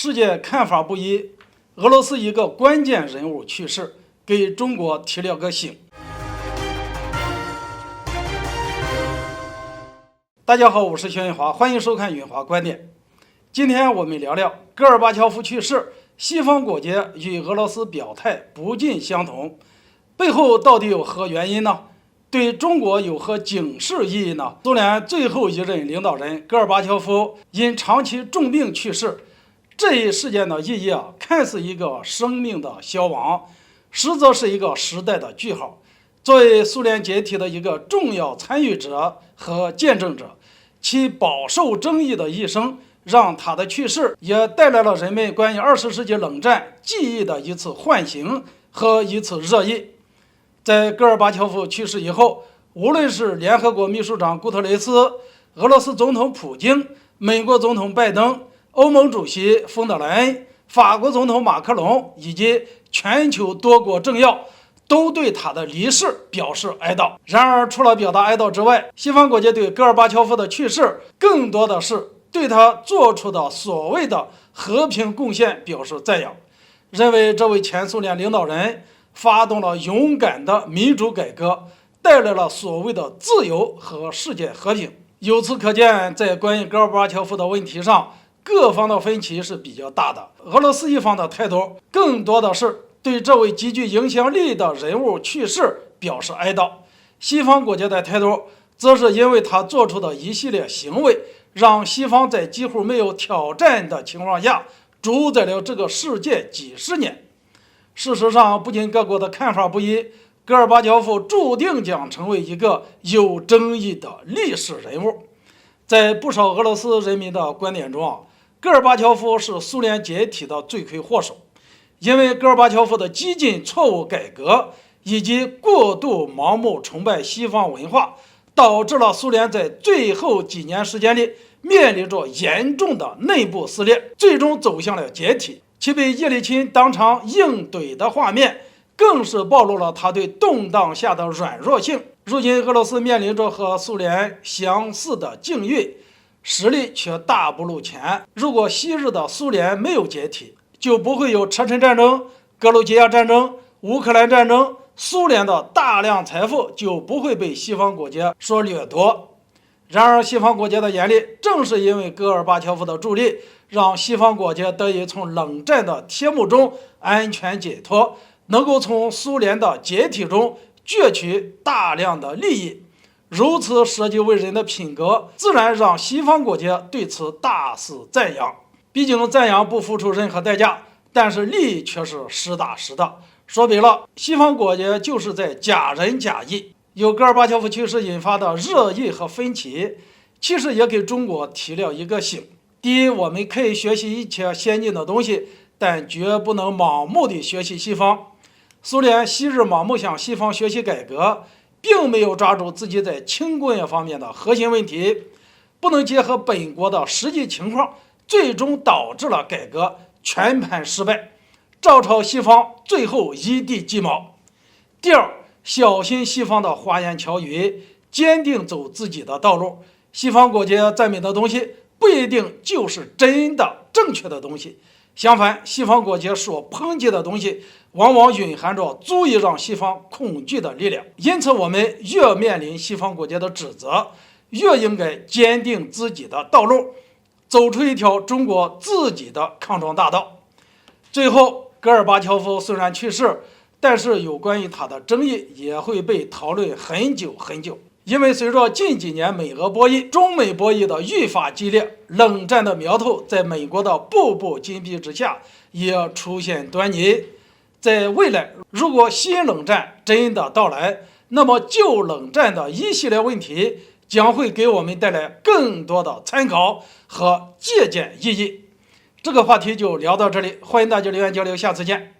世界看法不一，俄罗斯一个关键人物去世，给中国提了个醒。大家好，我是薛云华，欢迎收看云华观点。今天我们聊聊戈尔巴乔夫去世，西方国家与俄罗斯表态不尽相同，背后到底有何原因呢？对中国有何警示意义呢？苏联最后一任领导人戈尔巴乔夫因长期重病去世，这一事件的意义看似一个生命的消亡，实则是一个时代的句号。作为苏联解体的一个重要参与者和见证者，其饱受争议的一生，让他的去世也带来了人们关于20世纪冷战记忆的一次唤醒和一次热议。在戈尔巴乔夫去世以后，无论是联合国秘书长古特雷斯、俄罗斯总统普京、美国总统拜登、欧盟主席冯德莱恩、法国总统马克龙以及全球多国政要都对他的离世表示哀悼。然而，除了表达哀悼之外，西方国家对戈尔巴乔夫的去世更多的是对他做出的所谓的和平贡献表示赞扬，认为这位前苏联领导人发动了勇敢的民主改革，带来了所谓的自由和世界和平。由此可见，在关于戈尔巴乔夫的问题上，各方的分歧是比较大的。俄罗斯一方的态度更多的是对这位极具影响力的人物去世表示哀悼，西方国家的态度则是因为他做出的一系列行为，让西方在几乎没有挑战的情况下主宰了这个世界几十年。事实上，不仅各国的看法不一，戈尔巴乔夫注定将成为一个有争议的历史人物。在不少俄罗斯人民的观点中，戈尔巴乔夫是苏联解体的罪魁祸首，因为戈尔巴乔夫的激进错误改革以及过度盲目崇拜西方文化，导致了苏联在最后几年时间里面临着严重的内部撕裂，最终走向了解体。其被叶利钦当场硬怼的画面，更是暴露了他对动荡下的软弱性。如今，俄罗斯面临着和苏联相似的境遇，实力却大不如前。如果昔日的苏联没有解体，就不会有车臣战争、格鲁吉亚战争、乌克兰战争，苏联的大量财富就不会被西方国家所掠夺。然而，西方国家的眼里，正是因为戈尔巴乔夫的助力，让西方国家得以从冷战的铁幕中安全解脱，能够从苏联的解体中攫取大量的利益。如此舍己为人的品格，自然让西方国家对此大肆赞扬。毕竟赞扬不付出任何代价，但是利益却是实打实的。说白了，西方国家就是在假仁假义。由戈尔巴乔夫去世引发的热议和分歧，其实也给中国提了一个醒。第一，我们可以学习一切先进的东西，但绝不能盲目地学习西方。苏联昔日盲目向西方学习改革，并没有抓住自己在轻工业方面的核心问题，不能结合本国的实际情况，最终导致了改革全盘失败，照抄西方，最后一地鸡毛。第二，小心西方的花言巧语，坚定走自己的道路。西方国家赞美的东西不一定就是真的正确的东西，相反，西方国家所抨击的东西往往蕴含着足以让西方恐惧的力量。因此，我们越面临西方国家的指责，越应该坚定自己的道路，走出一条中国自己的康庄大道。最后，戈尔巴乔夫虽然去世，但是有关于他的争议也会被讨论很久很久。因为随着近几年美俄博弈、中美博弈的愈发激烈，冷战的苗头在美国的步步紧逼之下也出现端倪。在未来，如果新冷战真的到来，那么旧冷战的一系列问题将会给我们带来更多的参考和借鉴意义。这个话题就聊到这里，欢迎大家留言交流，下次见。